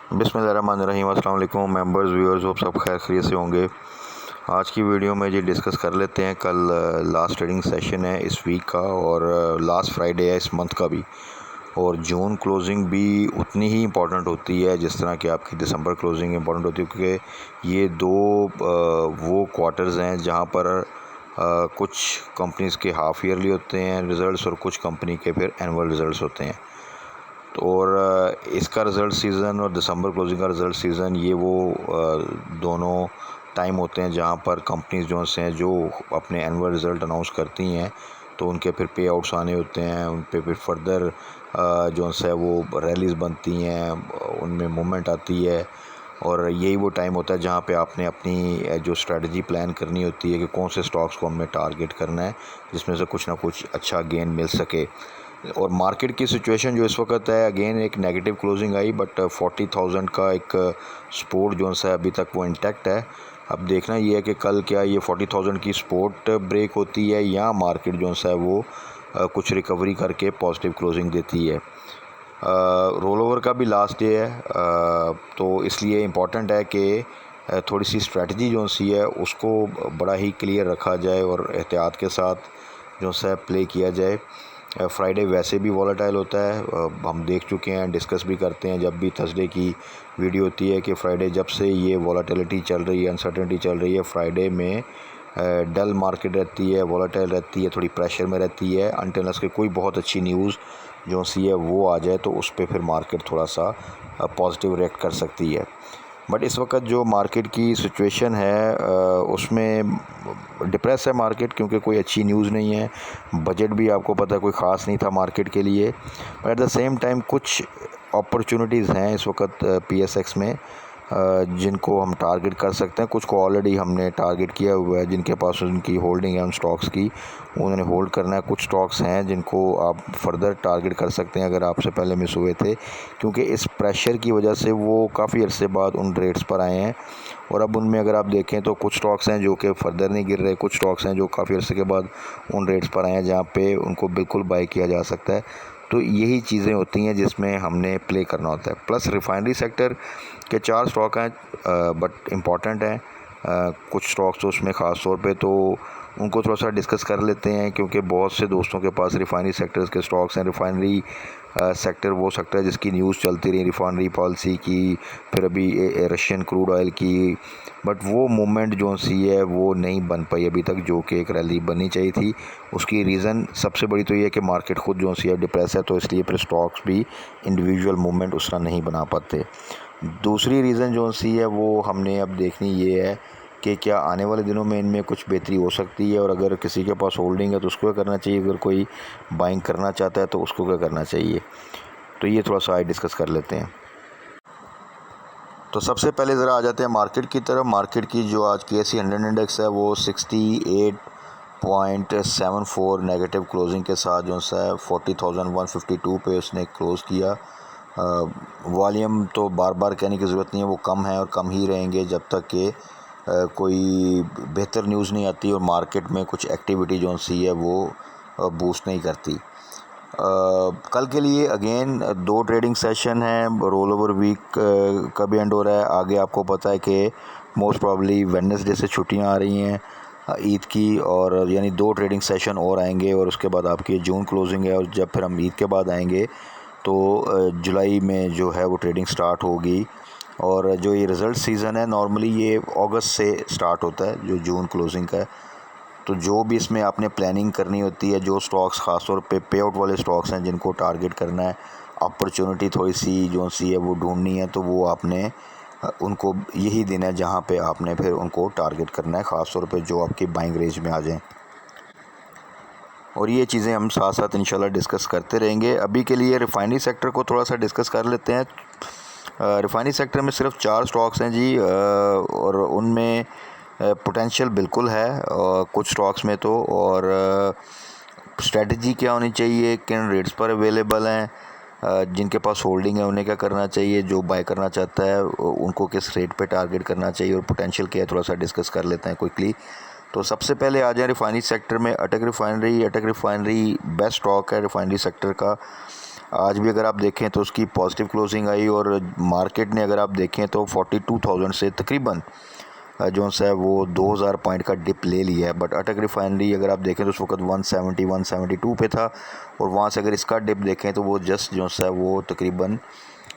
बिस्मिल्लाहिर्रहमानिर्रहीम। अस्सलाम वालेकुम मेंबर्स व्यूअर्स, होप सब खैर खैरियत से होंगे। आज की वीडियो में जी डिस्कस कर लेते हैं। कल लास्ट ट्रेडिंग सेशन है इस वीक का और लास्ट फ्राइडे है इस मंथ का भी। और जून क्लोजिंग भी उतनी ही इम्पॉर्टेंट होती है जिस तरह की आपकी दिसंबर क्लोजिंग इम्पॉर्टेंट होती है, क्योंकि ये दो वो क्वार्टर्स हैं जहाँ पर कुछ कंपनीज़ के हाफ़ ईयरली होते हैं रिज़ल्ट्स और कुछ कंपनी के फिर एनुअल रिज़ल्ट्स होते हैं। तो और इसका रिज़ल्ट सीज़न और दिसंबर क्लोजिंग का रिज़ल्ट सीज़न, ये वो दोनों टाइम होते हैं जहाँ पर कंपनीज़ जो अपने एनुअल रिज़ल्ट अनाउंस करती हैं तो उनके फिर पे आउट्स आने होते हैं, उन पे फिर फर्दर वो रैलीज़ बनती हैं, उनमें मूवमेंट आती है। और यही वो टाइम होता है जहाँ पे आपने अपनी जो स्ट्रेटजी प्लान करनी होती है कि कौन से स्टॉक्स को हमने टारगेट करना है जिसमें से कुछ ना कुछ अच्छा गेन मिल सके। और मार्केट की सिचुएशन जो इस वक्त है, अगेन एक नेगेटिव क्लोजिंग आई, बट 40,000 का एक सपोर्ट है अभी तक वो इंटैक्ट है। अब देखना ये है कि कल क्या ये 40,000 की सपोर्ट ब्रेक होती है या मार्केट वो कुछ रिकवरी करके पॉजिटिव क्लोजिंग देती है। रोल ओवर का भी लास्ट डे है, तो इसलिए इम्पॉर्टेंट है कि थोड़ी सी स्ट्रेटजी है उसको बड़ा ही क्लियर रखा जाए और एहतियात के साथ प्ले किया जाए। फ्राइडे वैसे भी वॉलेटाइल होता है, हम देख चुके हैं, डिस्कस भी करते हैं जब भी थर्सडे की वीडियो होती है कि फ्राइडे जब से ये वॉलेटिलिटी चल रही है, अनसर्टेनिटी चल रही है, फ्राइडे में डल मार्केट रहती है, वॉलेटाइल रहती है, थोड़ी प्रेशर में रहती है अनटिल के कोई बहुत अच्छी न्यूज़ है वो आ जाए तो उस पर फिर मार्केट थोड़ा सा पॉजिटिव रिएक्ट कर सकती है। बट इस वक्त जो मार्केट की सिचुएशन है उसमें डिप्रेस है मार्केट, क्योंकि कोई अच्छी न्यूज़ नहीं है। बजट भी आपको पता है कोई ख़ास नहीं था मार्केट के लिए, but at the same time कुछ अपॉर्चुनिटीज़ हैं इस वक्त PSX में जिनको हम टारगेट कर सकते हैं। कुछ को ऑलरेडी हमने टारगेट किया हुआ है, जिनके पास उनकी होल्डिंग है उन स्टॉक्स की, उन्होंने होल्ड करना है। कुछ स्टॉक्स हैं जिनको आप फर्दर टारगेट कर सकते हैं अगर आपसे पहले मिस हुए थे, क्योंकि इस प्रेशर की वजह से वो काफ़ी अरसे बाद उन रेट्स पर आए हैं। और अब उनमें अगर आप देखें तो कुछ स्टॉक्स हैं जो कि फर्दर नहीं गिर रहे, कुछ स्टॉक्स हैं जो काफ़ी अरसे के बाद उन रेट्स पर आए हैं जहाँ पे उनको बिल्कुल बाय किया जा सकता है। तो यही चीज़ें होती हैं जिसमें हमने प्ले करना होता है। प्लस रिफाइनरी सेक्टर के 4 स्टॉक हैं बट इम्पॉर्टेंट हैं। कुछ स्टॉक्स तो उसमें ख़ास तौर पे तो उनको थोड़ा सा डिस्कस कर लेते हैं, क्योंकि बहुत से दोस्तों के पास रिफाइनरी सेक्टर्स के स्टॉक्स हैं। रिफाइनरी सेक्टर वो सेक्टर है जिसकी न्यूज़ चलती रही रिफाइनरी पॉलिसी की, फिर अभी रशियन क्रूड ऑयल की, बट वो मूवमेंट है वो नहीं बन पाई अभी तक जो कि एक रैली बननी चाहिए थी। उसकी रीज़न सबसे बड़ी तो ये है कि मार्केट खुद है डिप्रेस है, तो इसलिए फिर स्टॉक्स भी इंडिविजुअल मूवमेंट उस तरह नहीं बना पाते। दूसरी रीज़न है वो हमने अब देखनी ये है कि क्या आने वाले दिनों में इनमें कुछ बेहतरी हो सकती है, और अगर किसी के पास होल्डिंग है तो उसको क्या करना चाहिए, अगर कोई बाइंग करना चाहता है तो उसको क्या करना चाहिए। तो ये थोड़ा सा आज डिस्कस कर लेते हैं। तो सबसे पहले ज़रा आ जाते हैं मार्केट की तरफ। मार्केट की जो आज KSE 100 इंडेक्स है वो 68.74 नेगेटिव क्लोजिंग के साथ 40,152 पे उसने क्लोज़ किया। वॉल्यूम तो बार बार कहने की ज़रूरत नहीं है, वो कम है और कम ही रहेंगे जब तक कि कोई बेहतर न्यूज़ नहीं आती और मार्केट में कुछ एक्टिविटी है वो बूस्ट नहीं करती। कल के लिए अगेन 2 ट्रेडिंग सेशन हैं, रोल ओवर वीक का भी एंड हो रहा है। आगे आपको पता है कि मोस्ट प्रॉब्ली वेडनेसडे से छुट्टियां आ रही हैं ईद की, और यानी 2 ट्रेडिंग सेशन और आएंगे और उसके बाद आपकी जून क्लोजिंग है, और जब फिर हम ईद के बाद आएंगे तो जुलाई में है वो ट्रेडिंग स्टार्ट होगी। और जो ये रिज़ल्ट सीज़न है नॉर्मली ये अगस्त से स्टार्ट होता है जो जून क्लोजिंग का है। तो जो भी इसमें आपने प्लानिंग करनी होती है, जो स्टॉक्स ख़ास तौर पे पे आउट वाले स्टॉक्स हैं जिनको टारगेट करना है, अपॉर्चुनिटी थोड़ी सी है वो ढूंढनी है, तो वो आपने उनको यही दिन है जहां पे आपने फिर उनको टारगेट करना है, ख़ास तौर पे जो आपकी बाइंग रेंज में आ जाएं। और ये चीज़ें हम साथ साथ इंशाल्लाह डिस्कस करते रहेंगे। अभी के लिए रिफाइनरी सेक्टर को थोड़ा सा डिस्कस कर लेते हैं। रिफाइनरी सेक्टर में सिर्फ 4 स्टॉक्स हैं जी, और उनमें पोटेंशियल बिल्कुल है कुछ स्टॉक्स में तो। और स्ट्रेटजी क्या होनी चाहिए, किन रेट्स पर अवेलेबल हैं, जिनके पास होल्डिंग है उन्हें क्या करना चाहिए, जो बाय करना चाहता है उनको किस रेट पे टारगेट करना चाहिए, और पोटेंशियल क्या है थोड़ा सा डिस्कस कर लेते हैं क्विकली। तो सबसे पहले आ जाए रिफाइनरी सेक्टर में। अटक रिफाइनरी बेस्ट स्टॉक है रिफाइनरी सेक्टर का। आज भी अगर आप देखें तो उसकी पॉजिटिव क्लोजिंग आई और मार्केट ने अगर आप देखें तो 42,000 से तकरीबन जो है वो 2000 पॉइंट का डिप ले लिया है। बट अटक रिफाइनरी अगर आप देखें तो उस वक्त 170 172 पे था और वहाँ से अगर इसका डिप देखें तो वो जस्ट जो है वो तकरीबन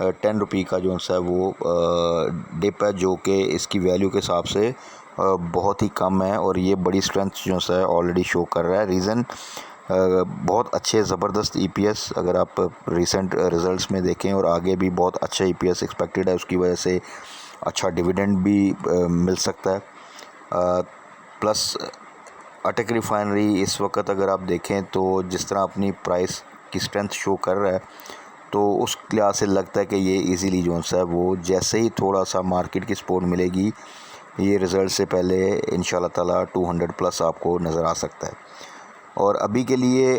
10 रुपये का जो है वो डिप है, जो कि इसकी वैल्यू के हिसाब से बहुत ही कम है और ये बड़ी स्ट्रेंथ जो है ऑलरेडी शो कर रहा है। रीज़न बहुत अच्छे ज़बरदस्त ईपीएस अगर आप रिसेंट रिज़ल्ट्स में देखें और आगे भी बहुत अच्छा ईपीएस एक्सपेक्टेड है, उसकी वजह से अच्छा डिविडेंड भी मिल सकता है। प्लस अटक रिफाइनरी इस वक्त अगर आप देखें तो जिस तरह अपनी प्राइस की स्ट्रेंथ शो कर रहा है तो उस लिहाज से लगता है कि ये इजीली जो है वो जैसे ही थोड़ा सा मार्केट की सपोर्ट मिलेगी ये रिज़ल्ट से पहले इंशाल्लाह ताला 200 प्लस आपको नज़र आ सकता है। और अभी के लिए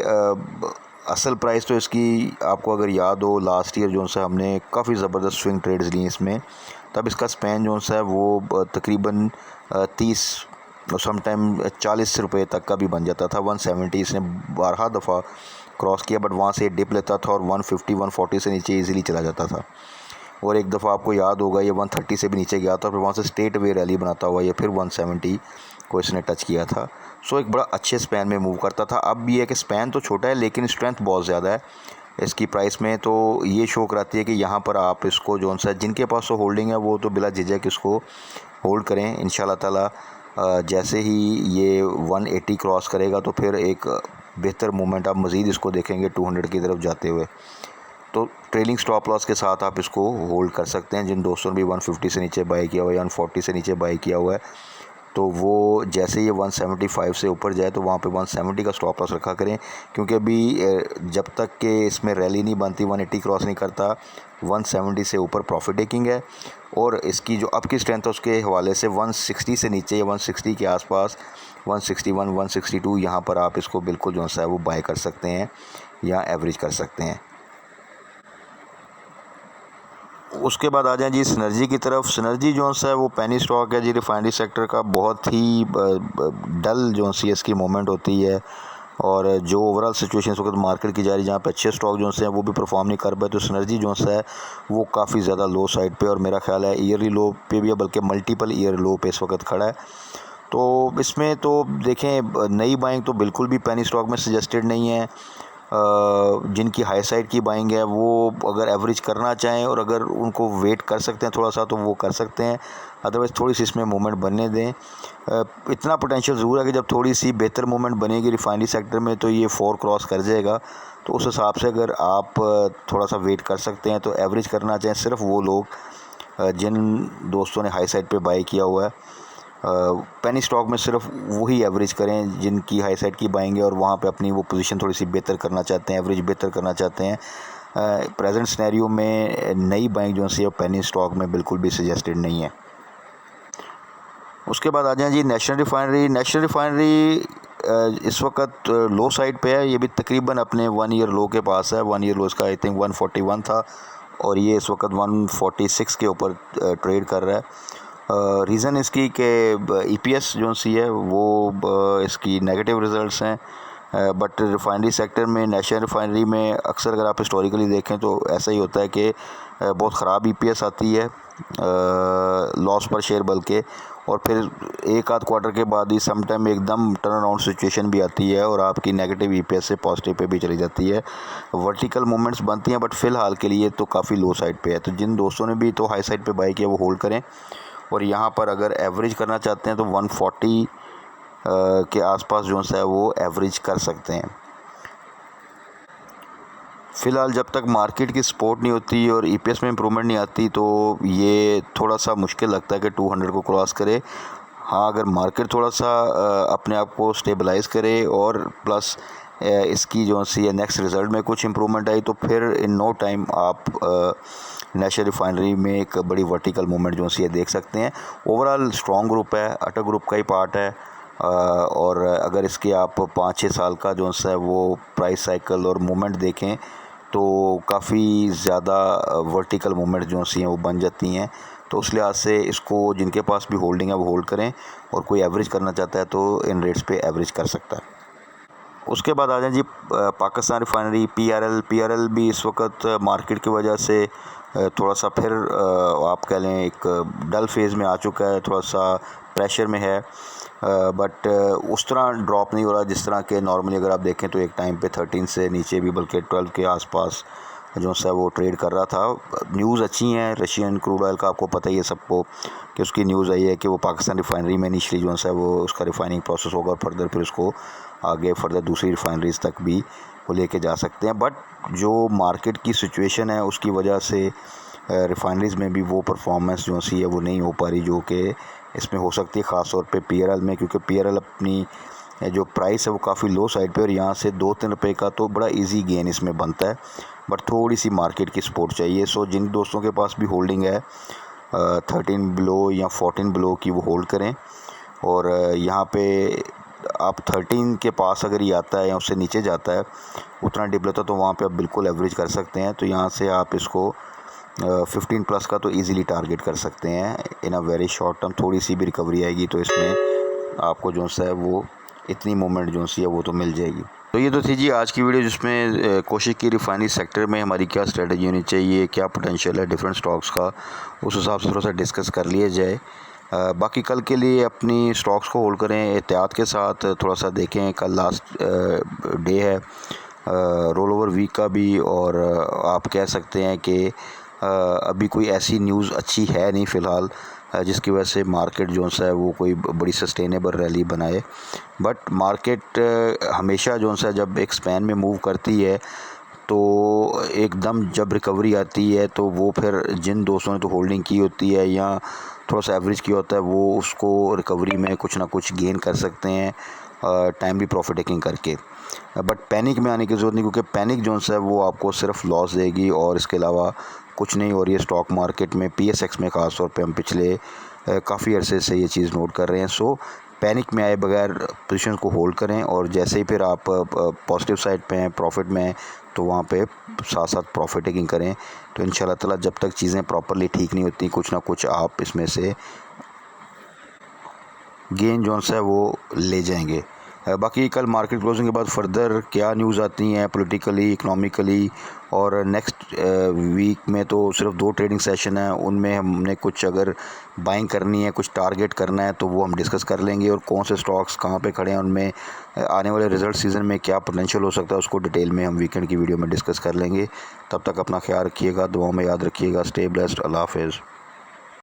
असल प्राइस तो इसकी आपको अगर याद हो लास्ट ईयर जो है हमने काफ़ी ज़बरदस्त स्विंग ट्रेड्स ली इसमें, तब इसका स्पैन जो है वो तकरीबन 30 समटाइम 40 रुपये तक का भी बन जाता था। 170 इसने 12 दफ़ा क्रॉस किया बट वहाँ से डिप लेता था और 150 140 से नीचे इजीली चला जाता था। और एक दफ़ा आपको याद होगा ये 130 से भी नीचे गया था, फिर वहाँ से स्ट्रेट वे रैली बनाता हुआ ये फिर 170 को इसने टच किया था। सो एक बड़ा अच्छे स्पैन में मूव करता था। अब भी है कि स्पैन तो छोटा है लेकिन स्ट्रेंथ बहुत ज़्यादा है इसकी प्राइस में, तो ये शो कराती है कि यहाँ पर आप इसको जो सा जिनके पास तो होल्डिंग है वो तो बिला झिझक इसको होल्ड करें। इंशाल्लाह ताला जैसे ही ये 180 क्रॉस करेगा तो फिर एक बेहतर मूवमेंट आप मज़ीद इसको देखेंगे 200 की तरफ जाते हुए। तो ट्रेलिंग स्टॉप लॉस के साथ आप इसको होल्ड कर सकते हैं। जिन दोस्तों ने भी 150 से नीचे बाई किया हुआ है या 140 से नीचे बाई किया हुआ है तो वो जैसे ये 175 से ऊपर जाए तो वहाँ पे 170 का स्टॉप लॉस रखा करें, क्योंकि अभी जब तक कि इसमें रैली नहीं बनती 180 क्रॉस नहीं करता 170 से ऊपर प्रॉफिट टेकिंग है। और इसकी जो अब की स्ट्रेंथ है उसके हवाले से 160 से नीचे या 160 के आसपास 161 162 यहाँ पर आप इसको बिल्कुल जो है वो बाय कर सकते हैं या एवरेज कर सकते हैं। उसके बाद आ जाएं जी सिनर्जी की तरफ। सिनर्जी जो है वो पेनी स्टॉक है जी, रिफाइनरी सेक्टर का बहुत ही डल जो सी इसकी मूवमेंट होती है और जो ओवरऑल सिचुएशन इस वक्त मार्केट की जा रही है जहाँ पे अच्छे स्टॉक जो हैं वो भी परफॉर्म नहीं कर पाए, तो सिनर्जी जो है वो काफ़ी ज़्यादा लो साइड पे और मेरा ख्याल है ईयरली लो पे भी है, बल्कि मल्टीपल ईयर लो पे इस वक्त खड़ा है। तो इसमें तो देखें नई बाइंग तो बिल्कुल भी पेनी स्टॉक में सजेस्टेड नहीं है। जिनकी हाई साइड की बाइंग है वो अगर एवरेज करना चाहें और अगर उनको वेट कर सकते हैं थोड़ा सा तो वो कर सकते हैं, अदरवाइज़ थोड़ी सी इसमें मूवमेंट बनने दें। इतना पोटेंशियल ज़रूर है कि जब थोड़ी सी बेहतर मूवमेंट बनेगी रिफाइनरी सेक्टर में तो ये 4 क्रॉस कर जाएगा, तो उस हिसाब से अगर आप थोड़ा सा वेट कर सकते हैं तो एवरेज करना चाहें सिर्फ वो लोग जिन दोस्तों ने हाई साइड पे बाई किया हुआ है। पेनी स्टॉक में सिर्फ वही एवरेज करें जिनकी हाई साइड की बाइंग है और वहाँ पे अपनी वो पोजीशन थोड़ी सी बेहतर करना चाहते हैं, एवरेज बेहतर करना चाहते हैं। प्रेजेंट सिनेरियो में नई बाइंग जो है पेनी स्टॉक में बिल्कुल भी सजेस्टेड नहीं है। उसके बाद आ जाएं जी नेशनल रिफाइनरी। नेशनल रिफाइनरी इस वक्त लो साइड पे है, ये भी तकरीबन अपने 1 ईयर लो के पास है। 1 ईयर लो इसका आई थिंक 141 था और ये इस वक्त 146 के ऊपर ट्रेड कर रहा है। रीज़न इसकी कि ईपीएस जो सी है वो इसकी नेगेटिव रिज़ल्ट्स हैं, बट रिफाइनरी सेक्टर में नेशनल रिफाइनरी में अक्सर अगर आप हिस्टोरिकली देखें तो ऐसा ही होता है कि बहुत ख़राब ईपीएस आती है लॉस पर शेयर बल्कि, और फिर एक आध क्वार्टर के बाद ही समटाइम एकदम टर्न अराउंड सिचुएशन भी आती है और आपकी नेगेटिव ईपीएस से पॉजिटिव पे भी चली जाती है। वर्टिकल मूवमेंट्स बनती हैं बट फ़िलहाल के लिए तो काफ़ी लो साइड पे है। तो जिन दोस्तों ने भी तो हाई साइड पे बाई किया वो होल्ड करें और यहाँ पर अगर एवरेज करना चाहते हैं तो 140 के आसपास जो है वो एवरेज कर सकते हैं। फ़िलहाल जब तक मार्केट की सपोर्ट नहीं होती और ईपीएस में इम्प्रूवमेंट नहीं आती तो ये थोड़ा सा मुश्किल लगता है कि 200 को क्रॉस करे। हाँ, अगर मार्केट थोड़ा सा अपने आप को स्टेबलाइज़ करे और प्लस इसकी जो सी नेक्स्ट रिज़ल्ट में कुछ इम्प्रूवमेंट आई तो फिर इन नो टाइम आप नेशनल रिफाइनरी में एक बड़ी वर्टिकल मूवमेंट जो सी देख सकते हैं। ओवरऑल स्ट्रॉन्ग ग्रुप है, अटक ग्रुप का ही पार्ट है और अगर इसके आप 5-6 साल का जो है वो प्राइस साइकिल और मूवमेंट देखें तो काफ़ी ज़्यादा वर्टिकल मूवमेंट जो सी हैं वो बन जाती हैं। तो उस लिहाज से इसको जिनके पास भी होल्डिंग है वो होल्ड करें और कोई एवरेज करना चाहता है तो इन रेट्स पे एवरेज कर सकता है। उसके बाद आ जाए जी पाकिस्तान रिफाइनरी पीआरएल भी इस वक्त मार्केट की वजह से थोड़ा सा फिर आप कह लें एक डल फेज़ में आ चुका है, थोड़ा सा प्रेशर में है, बट उस तरह ड्रॉप नहीं हो रहा जिस तरह के नॉर्मली अगर आप देखें तो एक टाइम पे 13 से नीचे भी बल्कि 12 के आसपास जो सा वो ट्रेड कर रहा था। न्यूज़ अच्छी हैं रशियन क्रूड ऑयल का, आपको पता ही है सबको कि उसकी न्यूज़ आई है कि वो पाकिस्तान रिफाइनरी में इनिशियली जो है वो उसका रिफाइनिंग प्रोसेस होगा और फर्दर फिर उसको आगे फर्दर दूसरी रिफाइनरीज तक भी वो लेके जा सकते हैं। बट जो मार्केट की सिचुएशन है उसकी वजह से रिफाइनरीज में भी वो परफॉर्मेंस जो सी है वो नहीं हो पा रही जो कि इसमें हो सकती है, ख़ास तौर पे पीआरएल में, क्योंकि पीआरएल अपनी जो प्राइस है वो काफ़ी लो साइड पे और यहाँ से 2-3 रुपये का तो बड़ा इजी गेन इसमें बनता है, बट थोड़ी सी मार्केट की सपोर्ट चाहिए। सो जिन दोस्तों के पास भी होल्डिंग है 13 बिलो या 14 बिलो की वो होल्ड करें, और यहाँ पे आप 13 के पास अगर ये आता है या उससे नीचे जाता है उतना डिप लेता है तो वहाँ पे आप बिल्कुल एवरेज कर सकते हैं। तो यहाँ से आप इसको 15 प्लस का तो इजीली टारगेट कर सकते हैं इन अ वेरी शॉर्ट टर्म। थोड़ी सी भी रिकवरी आएगी तो इसमें आपको जो सा है वो इतनी मूवमेंट जो सी है वो तो मिल जाएगी। तो ये तो थी जी आज की वीडियो, जिसमें कोशिश की रिफाइनरी सेक्टर में हमारी क्या स्ट्रेटजी होनी चाहिए, क्या पोटेंशियल है डिफरेंट स्टॉक्स का, उस हिसाब से थोड़ा सा डिस्कस कर लिया जाए। बाकी कल के लिए अपनी स्टॉक्स को होल्ड करें एहतियात के साथ, थोड़ा सा देखें कल लास्ट डे है रोल ओवर वीक का भी, और आप कह सकते हैं कि अभी कोई ऐसी न्यूज़ अच्छी है नहीं फ़िलहाल जिसकी वजह से मार्केट जो सा है वो कोई बड़ी सस्टेनेबल रैली बनाए। बट मार्केट हमेशा जो सा जब एक स्पैन में मूव करती है तो एकदम जब रिकवरी आती है तो वो फिर जिन दोस्तों ने तो होल्डिंग की होती है या थोड़ा सा एवरेज किया होता है वो उसको रिकवरी में कुछ ना कुछ गेन कर सकते हैं टाइमली प्रॉफिट टेकिंग करके। बट पैनिक में आने की ज़रूरत नहीं, क्योंकि पैनिक जो है वो आपको सिर्फ लॉस देगी और इसके अलावा कुछ नहीं हो रही है स्टॉक मार्केट में। पीएसएक्स में ख़ास तौर पे हम पिछले काफ़ी अरसे से ये चीज़ नोट कर रहे हैं। सो पैनिक में आए बगैर पोजीशन को होल्ड करें, और जैसे ही फिर आप पॉजिटिव साइड पे हैं प्रॉफिट में हैं तो वहाँ पे साथ साथ प्रॉफिट टेकिंग करें। तो इंशाल्लाह ताला जब तक चीज़ें प्रॉपरली ठीक नहीं होती कुछ ना कुछ आप इसमें से गेन जो है वो ले जाएंगे। बाकी कल मार्केट क्लोजिंग के बाद फर्दर क्या न्यूज़ आती हैं पॉलिटिकली इकोनॉमिकली, और नेक्स्ट वीक में तो सिर्फ 2 ट्रेडिंग सेशन है, उनमें हमने कुछ अगर बाइंग करनी है कुछ टारगेट करना है तो वो हम डिस्कस कर लेंगे, और कौन से स्टॉक्स कहाँ पे खड़े हैं उनमें आने वाले रिज़ल्ट सीज़न में क्या पोटेंशियल हो सकता है उसको डिटेल में हम वीकेंड की वीडियो में डिस्कस कर लेंगे। तब तक अपना ख्याल रखिएगा, दुआओं में याद रखिएगा। स्टे ब्लेस्ड, अल्लाह हाफ़िज़।